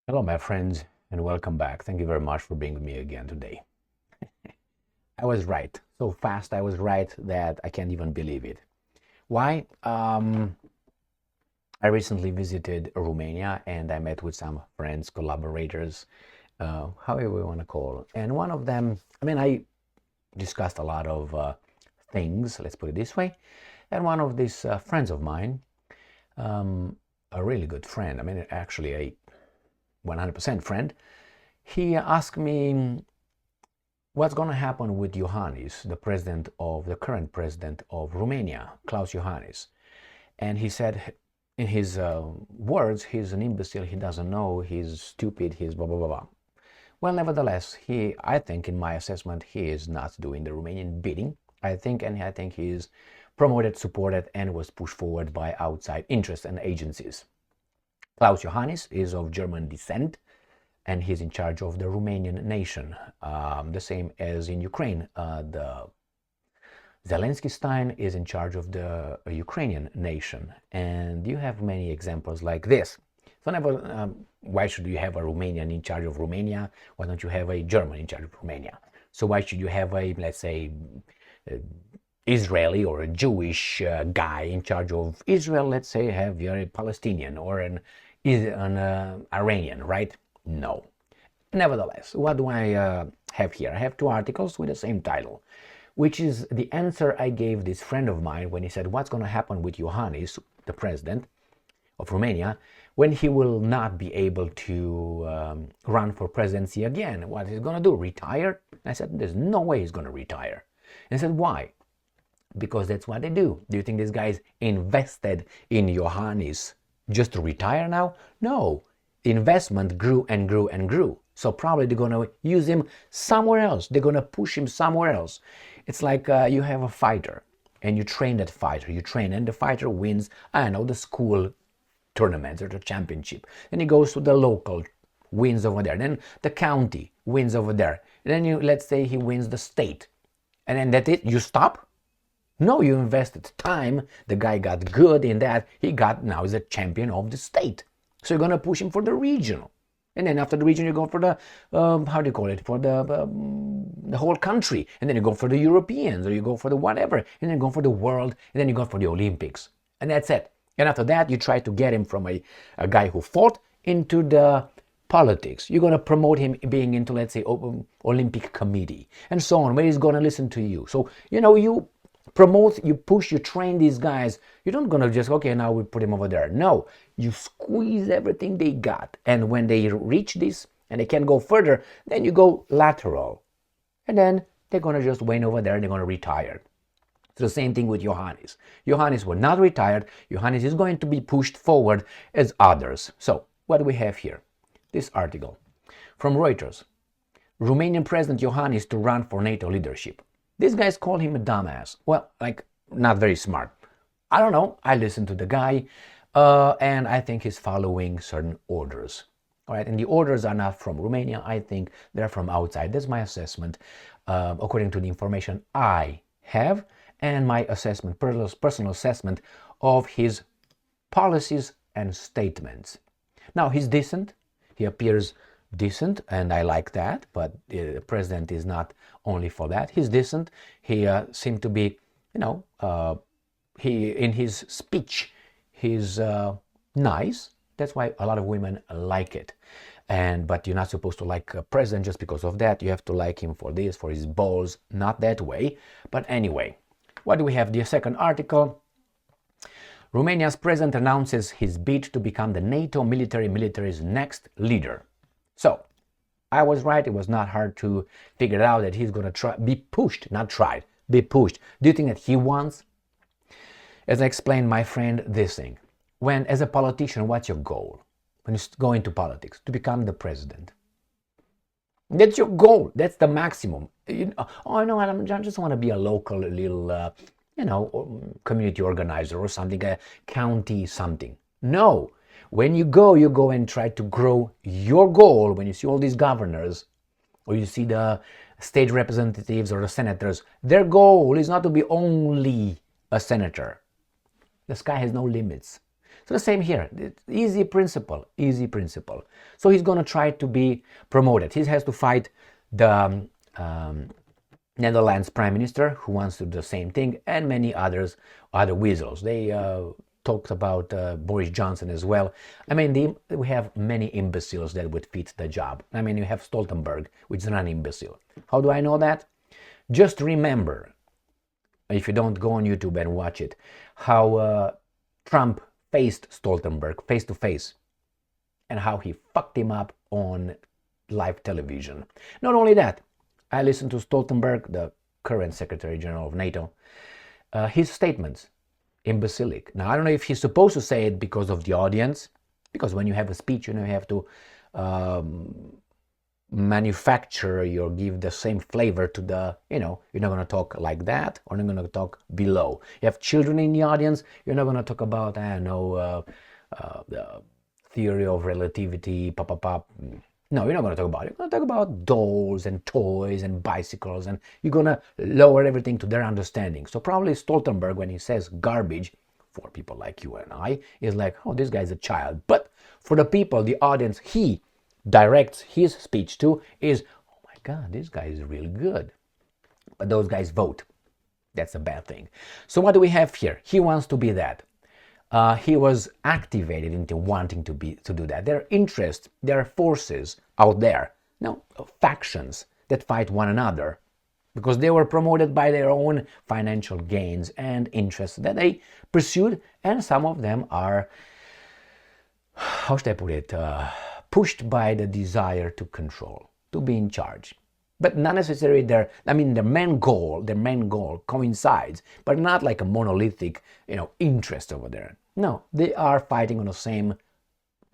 Hello, my friends, and welcome back. Thank you very much for being with me again today. I was right. So fast, I was right that I can't even believe it. Why? I recently visited Romania and I met with some friends, collaborators, however we want to call it. And one of them, I discussed a lot of things, let's put it this way. And one of these friends of mine, um, a really good friend, actually a 100% friend, he asked me what's going to happen with Iohannis, the current president of Romania, Klaus Iohannis. And he said, in his words, he's an imbecile, he doesn't know, he's stupid, he's blah, blah, blah, blah. Well, nevertheless, I think in my assessment, he is not doing the Romanian bidding. I think he is promoted, supported, and was pushed forward by outside interests and agencies. Klaus Iohannis is of German descent, and he's in charge of the Romanian nation, the same as in Ukraine. The Zelensky Stein is in charge of the Ukrainian nation, and you have many examples like this. So never, why should you have a Romanian in charge of Romania? Why don't you have a German in charge of Romania? So why should you have a, let's say, uh, Israeli or a Jewish guy in charge of Israel? Let's say have you're a Palestinian or an Iranian, right? No. Nevertheless, what do I have here? I have two articles with the same title, which is the answer I gave this friend of mine when he said, what's going to happen with Iohannis, the president of Romania, when he will not be able to run for presidency again? What he's going to do? Retire? I said, there's no way he's going to retire. And I said, why? Because that's what they do. Do you think this guy's invested in Iohannis just to retire now? No. The investment grew and grew and grew. So probably they're going to use him somewhere else. They're going to push him somewhere else. It's like you have a fighter and you train that fighter. You train and the fighter wins, I don't know, the school tournaments or the championship. Then he goes to the local, wins over there. Then the county wins over there. And then let's say he wins the state. And then that's it. You stop? No, you invested time. The guy got good in that. Now he's a champion of the state. So you're going to push him for the regional. And then after the region, you go for the, how do you call it, for the whole country. And then you go for the Europeans, or you go for the whatever. And then you go for the world, and then you go for the Olympics. And that's it. And after that, you try to get him from a guy who fought into the politics. You're going to promote him being into, let's say, Olympic committee, and so on, where he's going to listen to you. So, you promote, you push, you train these guys. You're not gonna just, okay, now we put him over there. No, you squeeze everything they got. And when they reach this and they can't go further, then you go lateral. And then they're gonna just win over there and they're gonna retire. It's the same thing with Iohannis. Iohannis will not retire. Iohannis is going to be pushed forward as others. So what do we have here? This article from Reuters. Romanian President Iohannis to run for NATO leadership. These guys call him a dumbass. Well, like, not very smart. I don't know. I listened to the guy, and I think he's following certain orders. All right, and the orders are not from Romania. I think they're from outside. That's my assessment, according to the information I have, and my assessment, personal assessment of his policies and statements. Now, he's decent. He appears decent, and I like that, but the president is not only for that. He's decent. He seemed to be, he in his speech, he's nice. That's why a lot of women like it. But you're not supposed to like a president just because of that. You have to like him for this, for his balls, not that way. But anyway, what do we have? The second article. Romania's president announces his bid to become the NATO military's next leader. So, I was right. It was not hard to figure out that he's going to be pushed, not tried, be pushed. Do you think that he wants? As I explained, my friend, this thing. When, as a politician, what's your goal? When you go into politics, to become the president. That's your goal. That's the maximum. Oh, no, I just want to be a local little, community organizer or something, a county something. No. When you go and try to grow your goal. When you see all these governors, or you see the state representatives or the senators, their goal is not to be only a senator. The sky has no limits. So the same here. It's easy principle, easy principle. So he's going to try to be promoted. He has to fight the Netherlands Prime Minister, who wants to do the same thing, and many other weasels. They talked about Boris Johnson as well. I mean, we have many imbeciles that would fit the job. I mean, you have Stoltenberg, which is an imbecile. How do I know that? Just remember, if you don't go on YouTube and watch it, how Trump faced Stoltenberg face to face and how he fucked him up on live television. Not only that, I listened to Stoltenberg, the current Secretary General of NATO, his statements, imbecilic. Now, I don't know if he's supposed to say it because of the audience, because when you have a speech, you have to manufacture or give the same flavor to the, you're not going to talk like that, or not going to talk below. You have children in the audience, you're not going to talk about, the theory of relativity, No, you're not going to talk about it. You're going to talk about dolls and toys and bicycles, and you're going to lower everything to their understanding. So probably Stoltenberg, when he says garbage, for people like you and I, is like, oh, this guy's a child. But for the people, the audience he directs his speech to is, oh my God, this guy is really good. But those guys vote. That's a bad thing. So what do we have here? He wants to be that. He was activated into wanting to do that. There are interests, there are forces out there, factions that fight one another because they were promoted by their own financial gains and interests that they pursued, and some of them are, how should I put it, pushed by the desire to control, to be in charge. But not necessarily their main goal coincides, but not like a monolithic, interest over there. No, they are fighting on the same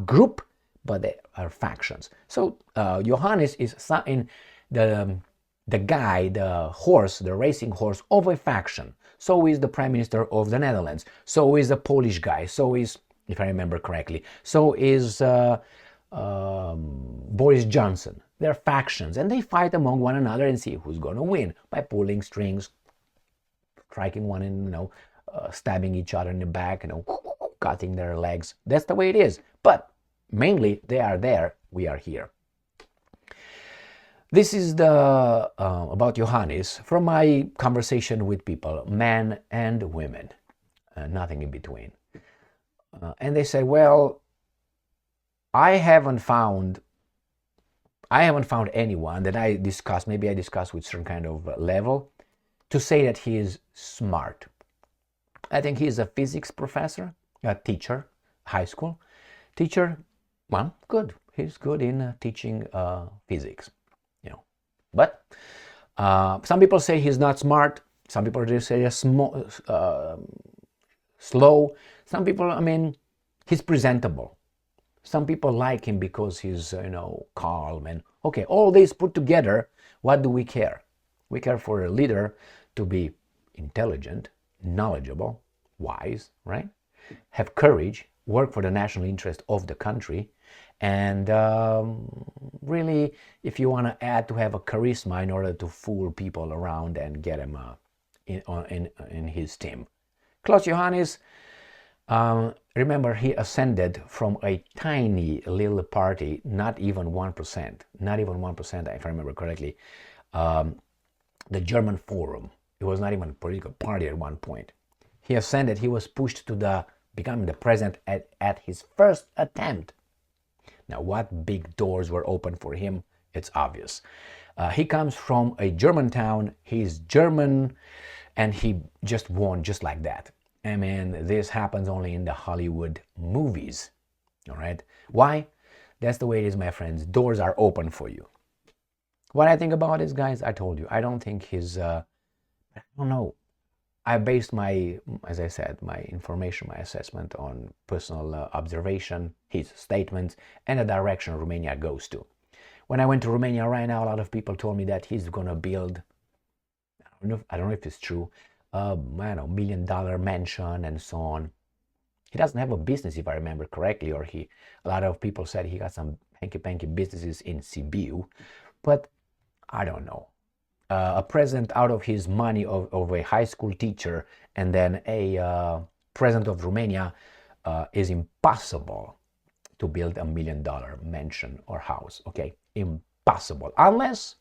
group, but they are factions. So Johannes is in the guy, the horse, the racing horse of a faction. So is the Prime Minister of the Netherlands. So is the Polish guy. So is, if I remember correctly, so is Boris Johnson. They're factions, and they fight among one another and see who's going to win by pulling strings, striking one in, stabbing each other in the back, cutting their legs. That's the way it is. But mainly, they are there, we are here. This is the about Johannes from my conversation with people, men and women, nothing in between. And they say, well, I haven't found anyone that I discussed with certain kind of level to say that he is smart. I think he's a physics professor, a teacher, high school teacher. Well, good. He's good in teaching physics, But some people say he's not smart. Some people just say he's slow. Some people, he's presentable. Some people like him because he's, calm and okay. All this put together, what do we care? We care for a leader to be intelligent, knowledgeable, wise, right? Have courage, work for the national interest of the country, and really, if you want to add to have a charisma in order to fool people around and get him in his team. Klaus Johannes. Remember, he ascended from a tiny little party, not even 1%, if I remember correctly, the German Forum. It was not even a political party at one point. He ascended, he was pushed to becoming the president at his first attempt. Now, what big doors were open for him? It's obvious. He comes from a German town, he's German, and he just won just like that. This happens only in the Hollywood movies, all right? Why? That's the way it is, my friends. Doors are open for you. What I think about this, guys, I told you, I don't think he's, I don't know. I based as I said, my information, my assessment on personal observation, his statements, and the direction Romania goes to. When I went to Romania right now, a lot of people told me that he's going to build, I don't know if it's true, $1 million mansion and so on. He doesn't have a business, if I remember correctly, or a lot of people said he got some hanky-panky businesses in Sibiu, but I don't know. A president out of his money of a high school teacher and then a president of Romania is impossible to build $1 million mansion or house, okay? Impossible, unless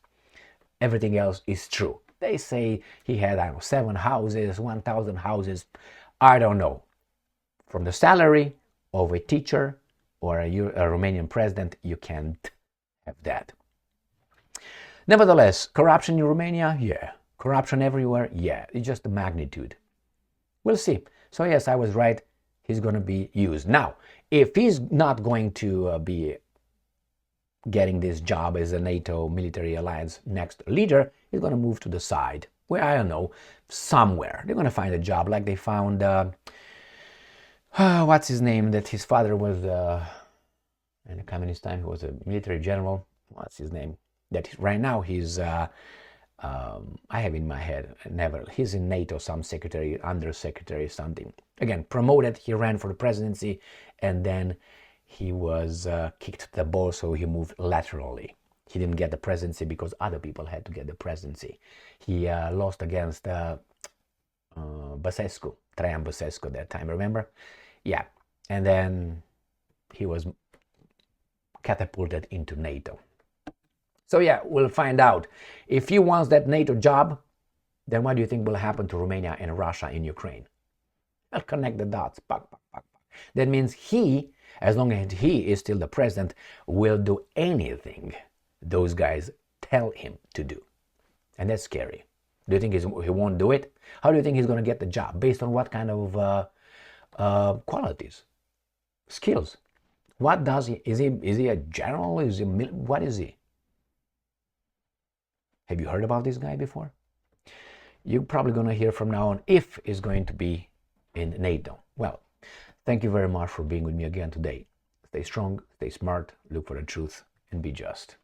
everything else is true. They say he had, I don't know, 7 houses, 1,000 houses. I don't know. From the salary of a teacher or a Romanian president, you can't have that. Nevertheless, corruption in Romania, yeah. Corruption everywhere, yeah. It's just the magnitude. We'll see. So yes, I was right. He's going to be used. Now, if he's not going to be getting this job as a NATO military alliance next leader, he's going to move to the side, where, I don't know, somewhere. They're going to find a job like they found, what's his name, that his father was, in the communist time, he was a military general. What's his name? That right now he's, I have in my head, he's in NATO, some secretary, under secretary, something. Again, promoted, he ran for the presidency, and then he was kicked the ball, so he moved laterally. He didn't get the presidency because other people had to get the presidency. He lost against Băsescu, Traian Băsescu that time, remember? Yeah, and then he was catapulted into NATO. So yeah, we'll find out. If he wants that NATO job, then what do you think will happen to Romania and Russia in Ukraine? I'll connect the dots. That means he, as long as he is still the president, will do anything those guys tell him to do. And that's scary. Do you think he won't do it? How do you think he's going to get the job? Based on what kind of qualities? Skills? What does he? Is he a general? What is he? Have you heard about this guy before? You're probably going to hear from now on if he's going to be in NATO. Well, thank you very much for being with me again today. Stay strong, stay smart, look for the truth, and be just.